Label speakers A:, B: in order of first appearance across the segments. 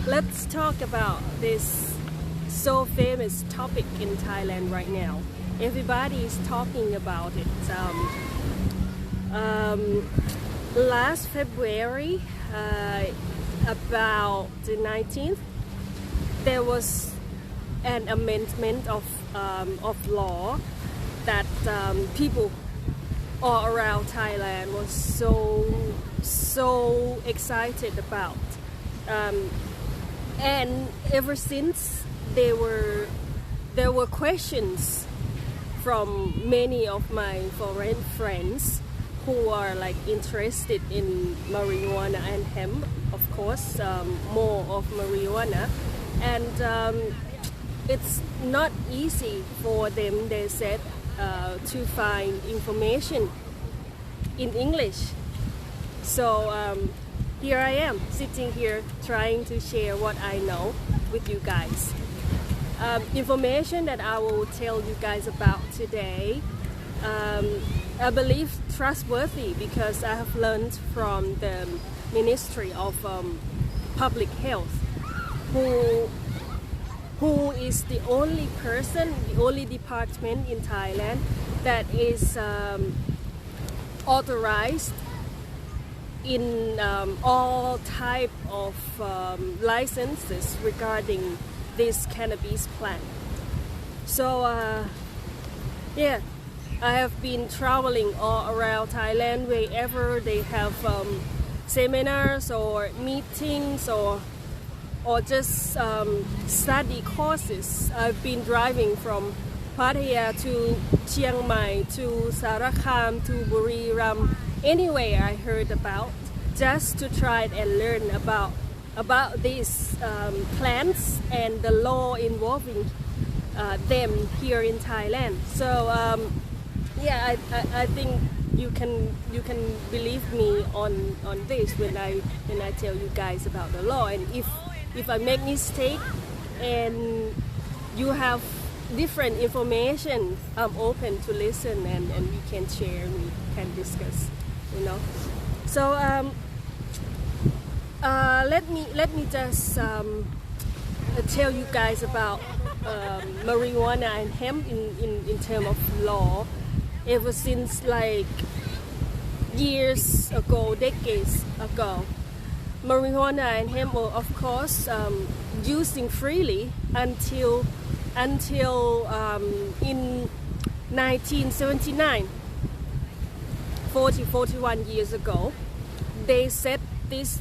A: let's talk about this so famous topic in Thailand right now. Everybody is talking about it. Last February, about the 19th, there was an amendment of law that people all around Thailand was so excited about, and ever since there were questions from many of my foreign friends who are like interested in marijuana and hemp, of course, more of marijuana, and it's not easy for them, they said, to find information in English. So here I am, sitting here trying to share what I know with you guys. Information that I will tell you guys about today, I believe trustworthy because I have learned from the Ministry of Public Health, who is the only person, the only department in Thailand that is authorized in all type of licenses regarding this cannabis plant. So yeah, I have been traveling all around Thailand wherever they have seminars or meetings or just study courses. I've been driving from Pattaya to Chiang Mai to Sarakham to Buriram, anywhere I heard about, just to try and learn about these plants and the law involving them here in Thailand. So yeah, I think you can believe me on this when I tell you guys about the law. And if I make mistake and you have different information, I'm open to listen and we can share and we can discuss, you know. So let me just tell you guys about marijuana and hemp in terms of law. Ever since like years ago, decades ago, marijuana and hemp were of course using freely until in 1979, 41 years ago. They set this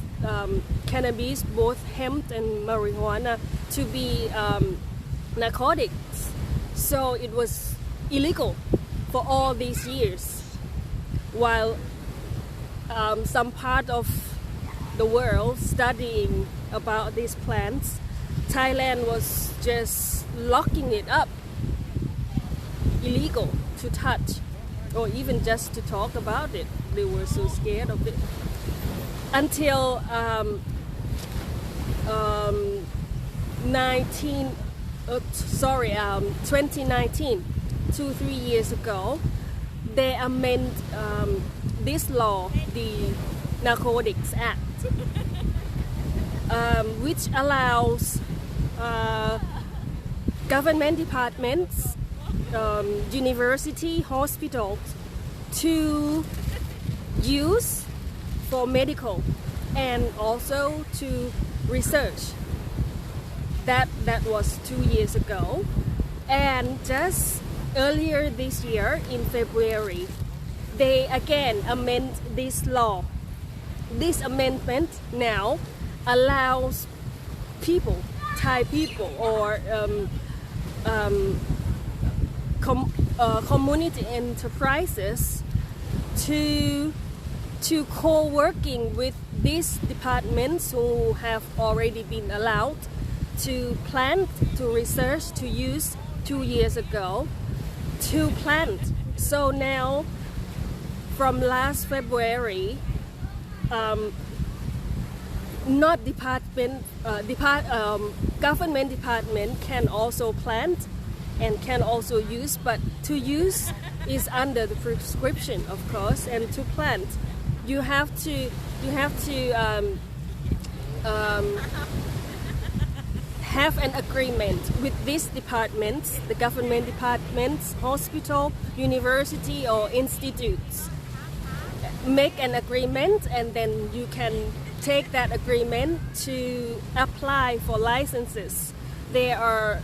A: cannabis, both hemp and marijuana, to be narcotics. So it was illegal for all these years, while some part of the world studying about these plants, Thailand was just locking it up, illegal to touch or even just to talk about it. They were so scared of it until 2019, 2-3 years ago, they amend this law, the Narcotics Act, which allows government departments, university, hospitals to use for medical and also to research. That was 2 years ago, and just earlier this year in February, they again amend this law. This amendment now allows people, Thai people, or community enterprises to co-working with these departments who have already been allowed to plant, to research, to use 2 years ago, to plant. So now, from last February, not government department can also plant and can also use, but to use is under the prescription, of course, and to plant you have to have an agreement with these departments, the government departments, hospital, university or institutes. Make an agreement and then you can take that agreement to apply for licenses. There are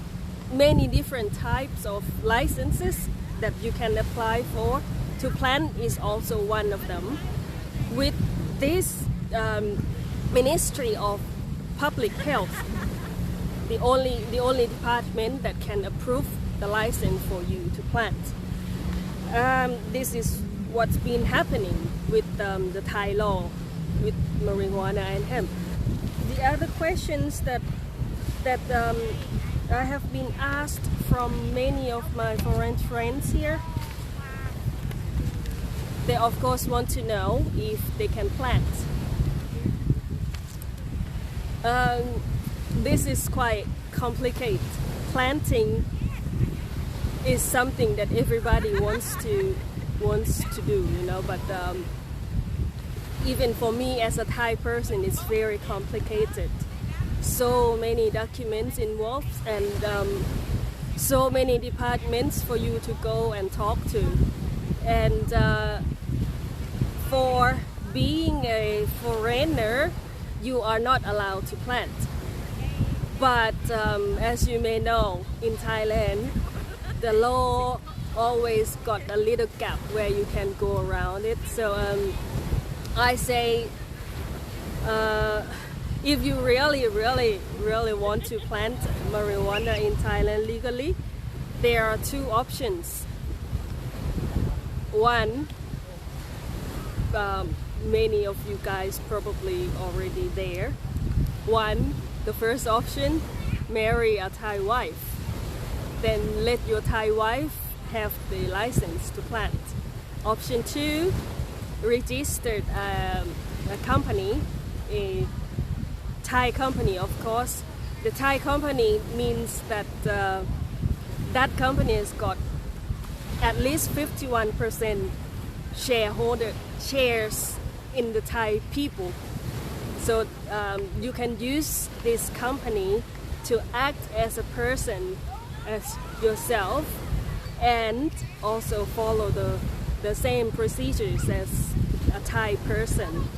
A: many different types of licenses that you can apply for. To plant is also one of them. With this Ministry of Public Health, the only department that can approve the license for you to plant. This is what's been happening with the Thai law with marijuana and hemp. The other questions that I have been asked from many of my foreign friends here, they of course want to know if they can plant. This is quite complicated. Planting is something that everybody wants to do, you know, but even for me as a Thai person, it's very complicated. So many documents involved and so many departments for you to go and talk to. And for being a foreigner, you are not allowed to plant. But as you may know, in Thailand, the law always got a little gap where you can go around it. So I say, if you really want to plant marijuana in Thailand legally, there are two options. One, many of you guys probably already there. One, the first option, marry a Thai wife. Then let your Thai wife have the license to plant. Option two, registered a company, a Thai company of course. The Thai company means that that company has got at least 51% shares in the Thai people. So you can use this company to act as a person, as yourself, and also follow the same procedures as a Thai person.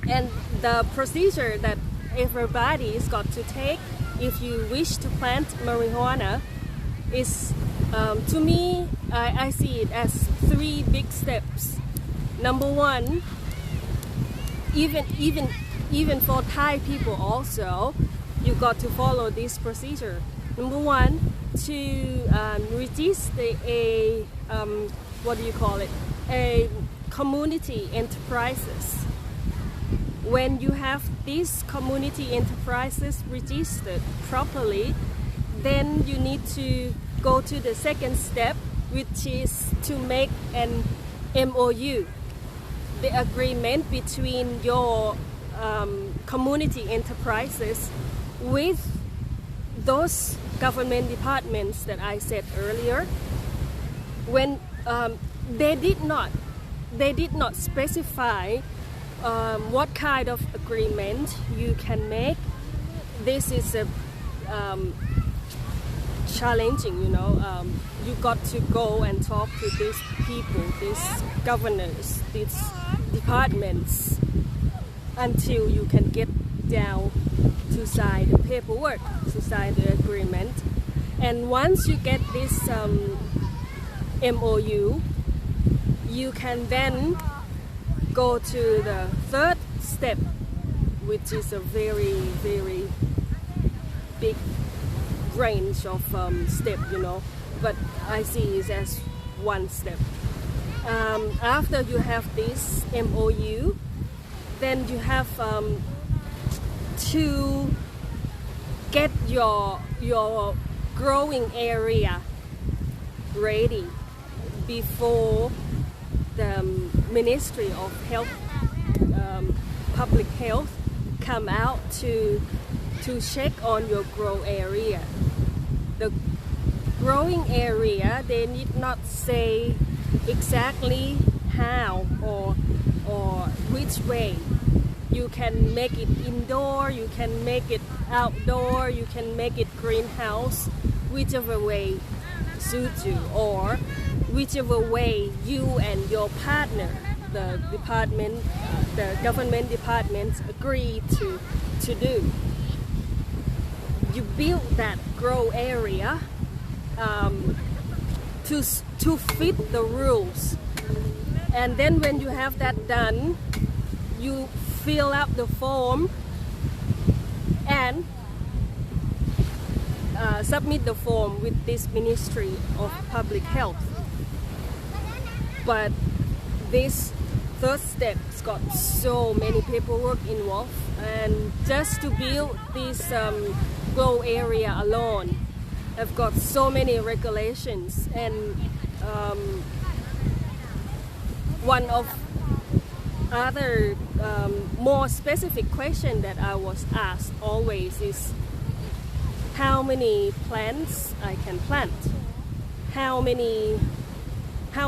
A: And the procedure that everybody's got to take if you wish to plant marijuana is, to me, I see it as three big steps. Number one, even for Thai people also, you got to follow this procedure. Number one, to register a a community enterprises. When you have these community enterprises registered properly, then you need to go to the second step, which is to make an MOU, the agreement between your community enterprises with those government departments that I said earlier. When they did not specify what kind of agreement you can make. This is a challenging, you know. You got to go and talk to these people, these governors, these departments, until you can get down to sign the paperwork, to sign the agreement. And once you get this MOU, you can then go to the third step, which is a very, very big range of step, you know, but I see it as one step. After you have this MOU, then you have to get your growing area ready before the Ministry of Health, Public Health, come out to check on your grow area. The growing area, they need not say exactly how or which way You can make it indoor, you can make it outdoor, you can make it greenhouse, whichever way suits you, or whichever way you and your partner, the department, the government departments agree to do. You build that grow area to fit the rules, and then when you have that done, you fill up the form and submit the form with this Ministry of Public Health. But this third step's got so many paperwork involved, and just to build this grow area alone, I've got so many regulations. And one of other more specific question that I was asked always is how many plants I can plant, how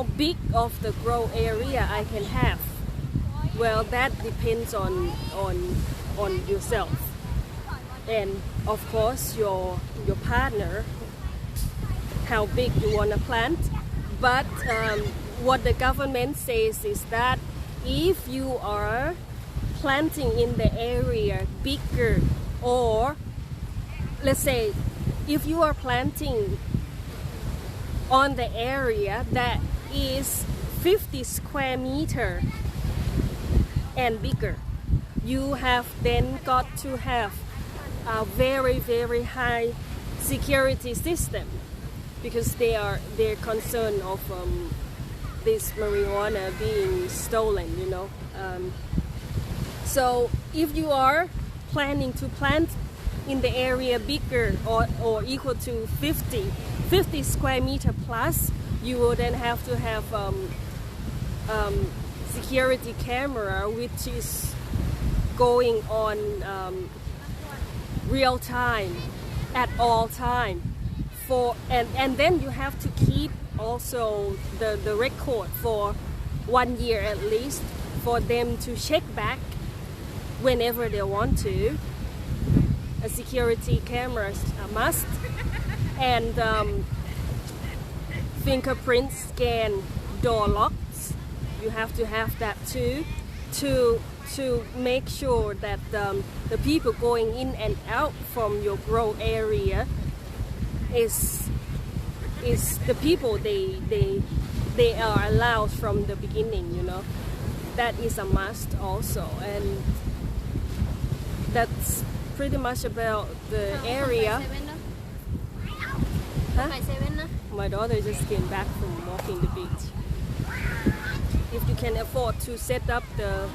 A: big of the grow area I can have. Well, that depends on yourself, and of course your partner, how big you want to plant. But what the government says is that if you are planting in the area bigger, or let's say if you are planting on the area that is 50 square meter and bigger, you have then got to have a very, very high security system, because they're concerned of this marijuana being stolen, you know. So if you are planning to plant in the area bigger or equal to 50 square meter plus, you will then have to have security camera, which is going on real time at all time. And then you have to keep also the record for 1 year at least, for them to check back whenever they want to. A security cameras a must, and fingerprint scan door locks. You have to have that too, to make sure that the people going in and out from your grow area is the people they are allowed from the beginning, you know. That is a must also, and that's pretty much about the area. Huh? My daughter just came back from walking the beach. If you can afford to set up the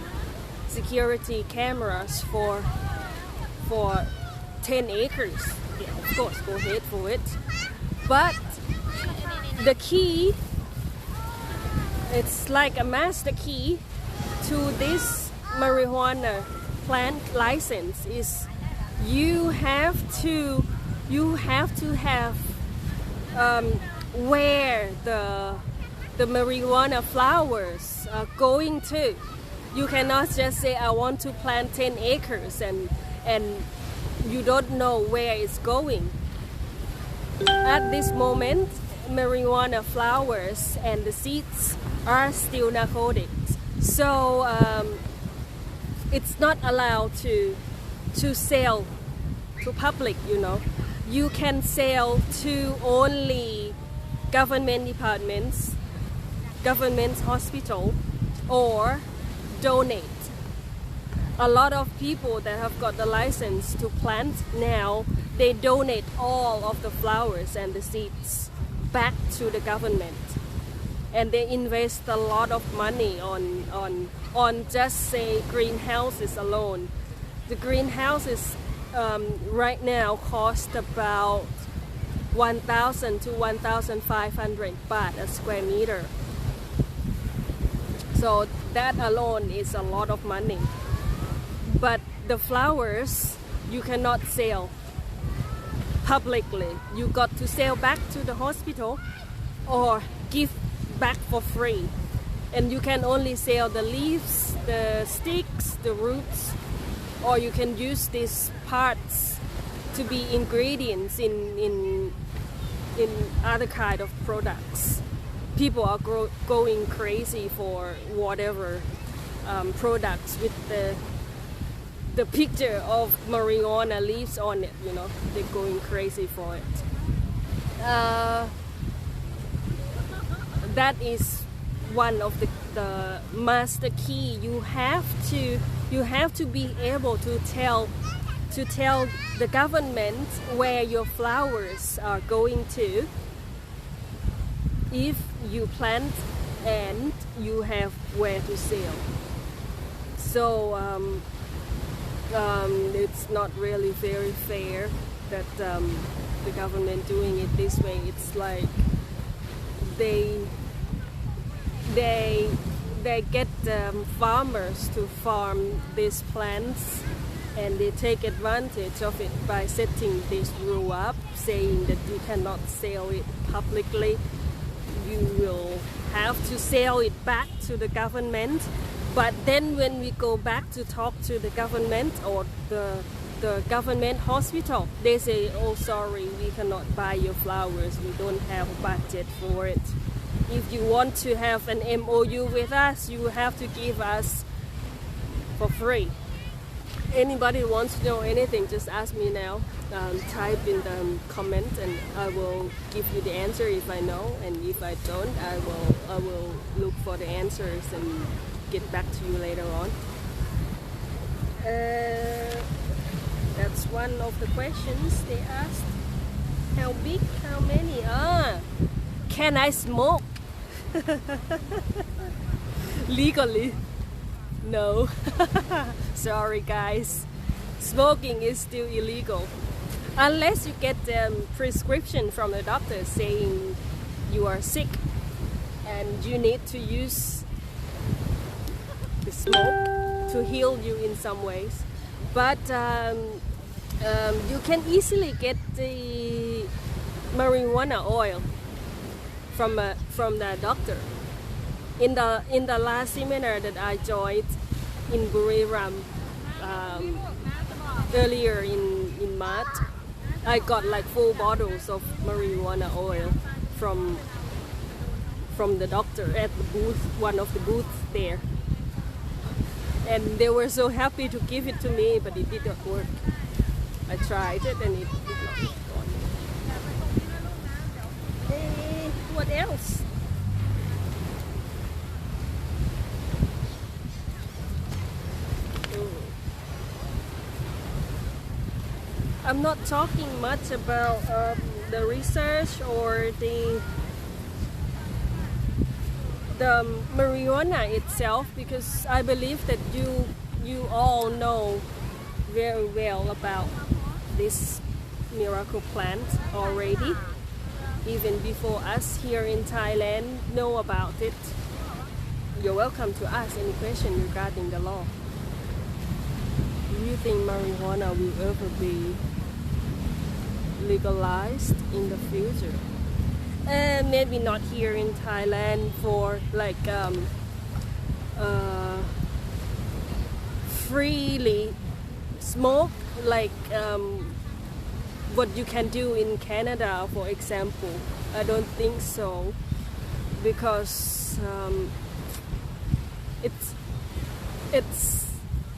A: security cameras for 10 acres, yeah, of course, go ahead for it. But the key, it's like a master key to this marijuana plant license, is you have to have where the marijuana flowers are going to. You cannot just say I want to plant 10 acres and you don't know where it's going. At this moment, marijuana flowers and the seeds are still narcotics, so it's not allowed to sell to public, you know. You can sell to only government departments, government hospital, or donate. A lot of people that have got the license to plant now, they donate all of the flowers and the seeds back to the government, and they invest a lot of money on just say greenhouses alone. The greenhouses right now cost about 1,000 to 1,500 baht a square meter. So that alone is a lot of money. But the flowers you cannot sell publicly. You got to sell back to the hospital or give back for free. And you can only sell the leaves, the sticks, the roots, or you can use these parts to be ingredients in other kind of products. People are going crazy for whatever products with the picture of marijuana leaves on it, you know. They're going crazy for it. That is one of the master key. You have to be able to tell the government where your flowers are going to, if you plant and you have where to sell. So it's not really very fair that the government doing it this way. It's like they get farmers to farm these plants, and they take advantage of it by setting this rule up, saying that you cannot sell it publicly. You will have to sell it back to the government. But then when we go back to talk to the government or the government hospital, they say, oh sorry, we cannot buy your flowers, we don't have a budget for it. If you want to have an MOU with us, you have to give us for free. Anybody wants to know anything, just ask me now. Type in the comment and I will give you the answer if I know, and if I don't, I will look for the answers and get back to you later on. That's one of the questions they asked. How big? How many? Can I smoke? Legally? No. Sorry guys. Smoking is still illegal. Unless you get a prescription from the doctor saying you are sick and you need to use the smoke to heal you in some ways. But you can easily get the marijuana oil from the doctor. In the last seminar that I joined in Buriram earlier in March, I got like 4 bottles of marijuana oil from the doctor at the booth, one of the booths there. And they were so happy to give it to me, but it did not work. I tried it and it did not work. Hey, what else? I'm not talking much about the research or the marijuana itself, because I believe that you all know very well about this miracle plant already, even before us here in Thailand know about it. You're welcome to ask any question regarding the law. Do you think marijuana will ever be legalized in the future? Maybe not here in Thailand for like freely smoke, like what you can do in Canada, for example. I don't think so, because it's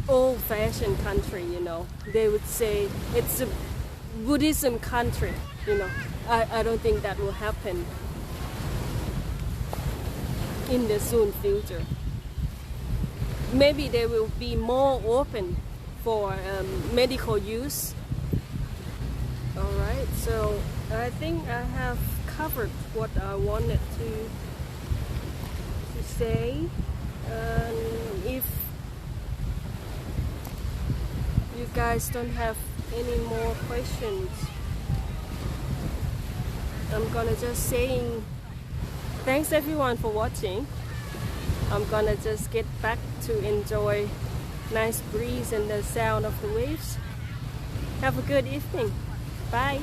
A: old-fashioned country, you know. They would say it's a Buddhism country, you know. I don't think that will happen in the soon future. Maybe they will be more open for medical use. Alright, so I think I have covered what I wanted to say. If you guys don't have any more questions, I'm gonna just saying thanks everyone for watching. I'm gonna just get back to enjoy nice breeze and the sound of the waves. Have a good evening. Bye.